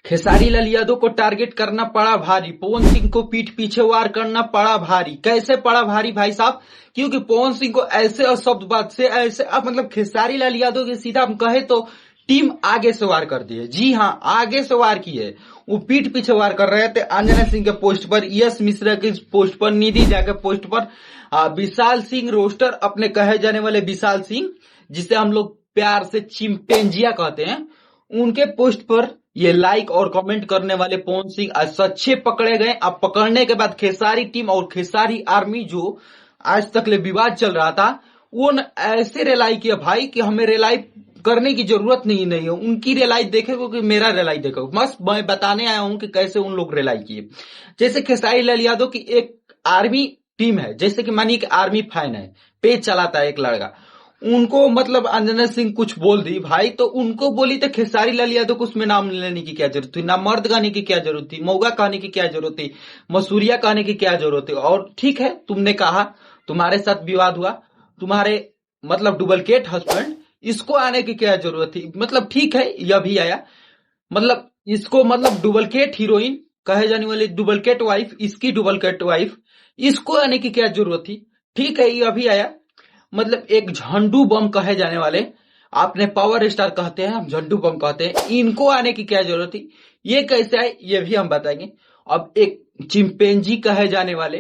खेसारी लाल यादव को टारगेट करना पड़ा भारी, पवन सिंह को पीठ पीछे वार करना पड़ा भारी। कैसे पड़ा भारी भाई साहब? क्योंकि पवन सिंह को ऐसे अशब्दवाद से ऐसे अब मतलब खेसारी लाल यादव के सीधा हम कहे तो टीम आगे से वार कर दी है। जी हाँ, आगे से वार की है। वो पीठ पीछे वार कर रहे थे अंजना सिंह के पोस्ट पर, यश मिश्रा के पोस्ट पर, निधि झा के पोस्ट पर, विशाल सिंह रोस्टर अपने कहे जाने वाले विशाल सिंह, जिसे हम लोग प्यार से चिंपेंजिया कहते हैं, उनके पोस्ट पर ये लाइक और कमेंट करने वाले पवन सिंह आज सच्चे पकड़े गए। अब पकड़ने के बाद खेसारी टीम और खेसारी आर्मी जो आज तक ले विवाद चल रहा था, वो ऐसे रिलाई किया भाई कि हमें रिलाई करने की जरूरत नहीं है। उनकी रिलाई देखेगा कि मेरा रिलाई देखो, बस मैं बताने आया हूं कि कैसे उन लोग रिलाई किए। जैसे खेसारी लाल यादव की एक आर्मी टीम है, जैसे कि मानिए कि आर्मी फैन है, पेज चलाता है एक लड़का, उनको मतलब अंजना सिंह कुछ बोल दी भाई, तो उनको बोली तो खेसारी लाल यादव को उसमें नाम लेने की क्या जरूरत थी? ना मर्द कहने की क्या जरूरत थी, मौगा कहने की क्या जरूरत थी, मसूरिया कहने की क्या जरूरत थी? और ठीक है, तुमने कहा, तुम्हारे साथ विवाद हुआ, तुम्हारे मतलब डुप्लीकेट हस्बैंड, इसको आने की क्या जरूरत थी? मतलब ठीक है, यह भी आया, मतलब इसको मतलब डुप्लीकेट हीरोइन कहे जाने वाली डुप्लीकेट वाइफ, इसकी डुप्लीकेट वाइफ, इसको आने की क्या जरूरत थी? ठीक है, यह भी आया। मतलब एक झंडू बम कहे जाने वाले, आपने पावर स्टार कहते हैं, हम झंडू बम कहते हैं, इनको आने की क्या जरूरत थी? ये कैसे आए ये भी हम बताएंगे। अब एक चिंपेंजी कहे जाने वाले,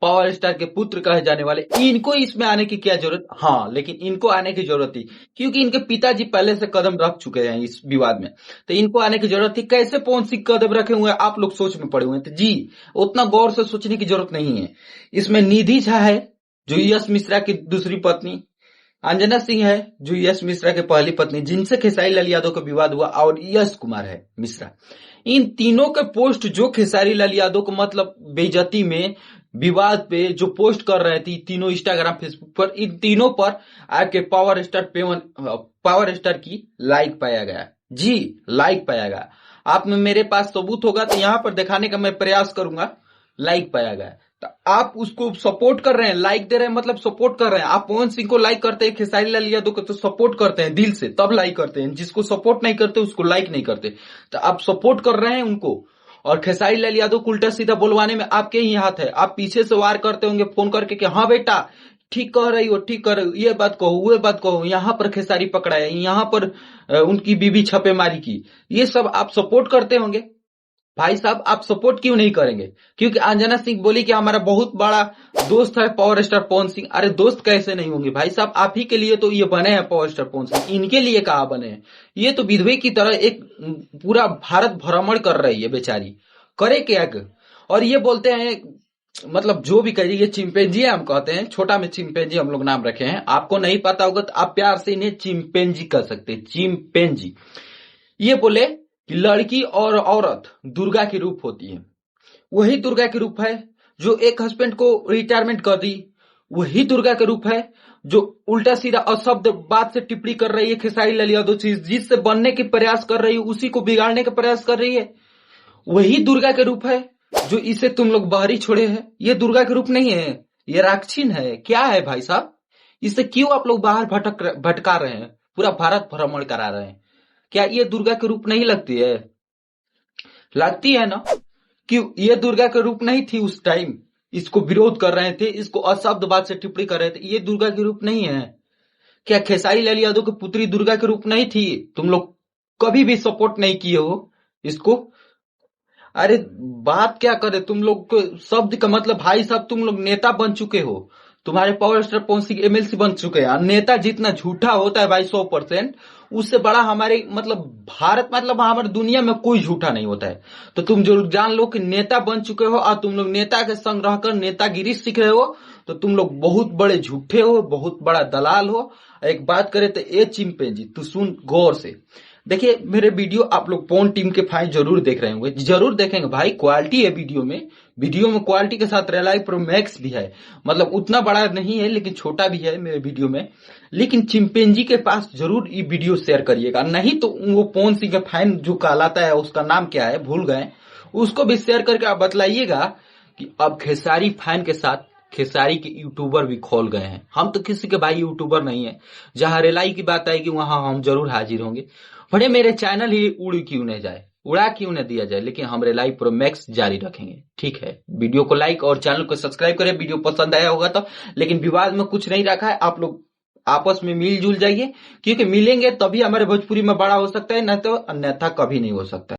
पावर स्टार के पुत्र कहे जाने वाले, इनको इसमें आने की क्या जरूरत? हाँ, लेकिन इनको आने की जरूरत थी क्योंकि इनके पिताजी पहले से कदम रख चुके हैं इस विवाद में, तो इनको आने की जरूरत थी। कैसे पवन सिंह कदम रखे हुए हैं आप लोग सोच में पड़े हुए हैं? तो जी, उतना गौर से सोचने की जरूरत नहीं है। इसमें निधि झा है जो यश मिश्रा की दूसरी पत्नी, अंजना सिंह है जो यश मिश्रा की पहली पत्नी, जिनसे खेसारी लाल यादव का विवाद हुआ, और यश कुमार है मिश्रा। इन तीनों के पोस्ट जो खेसारी लाल यादव को मतलब बेइज्जती में, विवाद पे जो पोस्ट कर रहे थे तीनों इंस्टाग्राम फेसबुक पर, इन तीनों पर आके पावर स्टार की लाइक पाया गया। जी, लाइक पाया गया। आप में मेरे पास सबूत होगा तो यहां पर दिखाने का मैं प्रयास करूंगा। लाइक पाया गया तो आप उसको सपोर्ट कर रहे हैं, लाइक दे रहे हैं, मतलब सपोर्ट कर रहे हैं। आप पवन सिंह को लाइक करते हैं, खेसारी लाल यादव को तो सपोर्ट करते हैं दिल से, तब लाइक करते हैं। जिसको सपोर्ट नहीं करते उसको लाइक नहीं करते। तो आप सपोर्ट कर रहे हैं उनको, और खेसारी लाल यादव को उल्टा सीधा बोलवाने में आपके ही हाथ है। आप पीछे से वार करते होंगे फोन करके कि हाँ बेटा ठीक कह रही हो, ठीक कर रही हो, ये बात कहो, वो बात कहो, यहाँ पर खेसारी पकड़ा है, यहाँ पर उनकी बीबी छापेमारी की, ये सब आप सपोर्ट करते होंगे। भाई साहब, आप सपोर्ट क्यों नहीं करेंगे? क्योंकि अंजना सिंह बोली कि हमारा बहुत बड़ा दोस्त है पावर स्टार पवन सिंह। अरे दोस्त कैसे नहीं होंगे भाई साहब? आप ही के लिए तो ये बने हैं पावर स्टार पवन सिंह, इनके लिए कहाँ बने हैं? ये तो विधवे की तरह एक पूरा भारत भ्रमण कर रही है बेचारी, करे क्या? और ये बोलते हैं मतलब जो भी कहिए, ये चिंपेंजी हम कहते हैं, छोटा में चिंपेंजी हम लोग नाम रखे हैं। आपको नहीं पता होगा तो आप प्यार से इन्हें चिंपेंजी कह सकते हैं, चिंपेंजी। ये बोले कि लड़की और औरत दुर्गा की रूप होती है। वही दुर्गा के रूप है जो एक हस्बैंड को रिटायरमेंट कर दी, वही दुर्गा के रूप है जो उल्टा सीधा अशब्द बात से टिप्पणी कर रही है खेसारी लाल यादव, जिससे बनने के प्रयास कर रही है उसी को बिगाड़ने का प्रयास कर रही है। वही दुर्गा के रूप है जो इसे तुम लोग बाहरी छोड़े हैं। ये दुर्गा के रूप नहीं है, ये राक्षिन है। क्या है भाई साहब? इसे क्यों आप लोग बाहर भटका रहे हैं, पूरा भारत भ्रमण करा रहे हैं? क्या ये दुर्गा के रूप नहीं लगती है? लगती है ना। कि ये दुर्गा के रूप नहीं थी उस टाइम, इसको विरोध कर रहे थे, इसको अशब्द बात से टिप्पणी कर रहे थे, ये दुर्गा के रूप नहीं है? क्या खेसारी लाल यादव की पुत्री दुर्गा के रूप नहीं थी? तुम लोग कभी भी सपोर्ट नहीं किए हो इसको। अरे बात क्या करे तुम लोग को, शब्द का मतलब भाई साहब, तुम लोग नेता बन चुके हो, तुम्हारे power star Pawan Singh MLC बन चुके हैं। नेता जितना झूठा होता है भाई 100%, उससे बड़ा हमारे मतलब भारत, मतलब हमारी दुनिया में कोई झूठा नहीं होता है। तो तुम जो जान लो कि नेता बन चुके हो और तुम लोग नेता के संग रहकर नेतागिरी सीख रहे हो, तो तुम लोग बहुत बड़े झूठे हो, बहुत बड़ा दलाल हो। एक बात करे तो ए चिंपेंजी, तू सुन गौर से। देखिए मेरे वीडियो आप लोग पवन टीम के फाइल जरूर देख रहे होंगे, जरूर देखेंगे भाई, क्वालिटी है वीडियो में क्वालिटी के साथ रियलाइव प्रो मैक्स भी है। मतलब उतना बड़ा नहीं है लेकिन छोटा भी है मेरे वीडियो में। लेकिन चिंपेंजी के पास जरूर ये वीडियो शेयर करिएगा, नहीं तो वो पवन सिंह का फैन जो कहलाता है, उसका नाम क्या है भूल गए, उसको भी शेयर करके आप बतलाइएगा कि अब खेसारी फैन के साथ खेसारी के यूट्यूबर भी खोल गए हैं। हम तो किसी के भाई यूट्यूबर नहीं है, जहां रिलाई की बात आएगी वहां हम जरूर हाजिर होंगे। बड़े मेरे चैनल ही उड़ क्यों नहीं जाए। उड़ा क्यों न दिया जाए, लेकिन हम रिलाई प्रो मैक्स जारी रखेंगे। ठीक है, वीडियो को लाइक और चैनल को सब्सक्राइब करें। वीडियो पसंद आया होगा तो, लेकिन विवाद में कुछ नहीं रखा है, आप लोग आपस में मिलजुल जाइए, क्योंकि मिलेंगे तभी हमारे भोजपुरी में बड़ा हो सकता है, न तो अन्यथा कभी नहीं हो सकता है।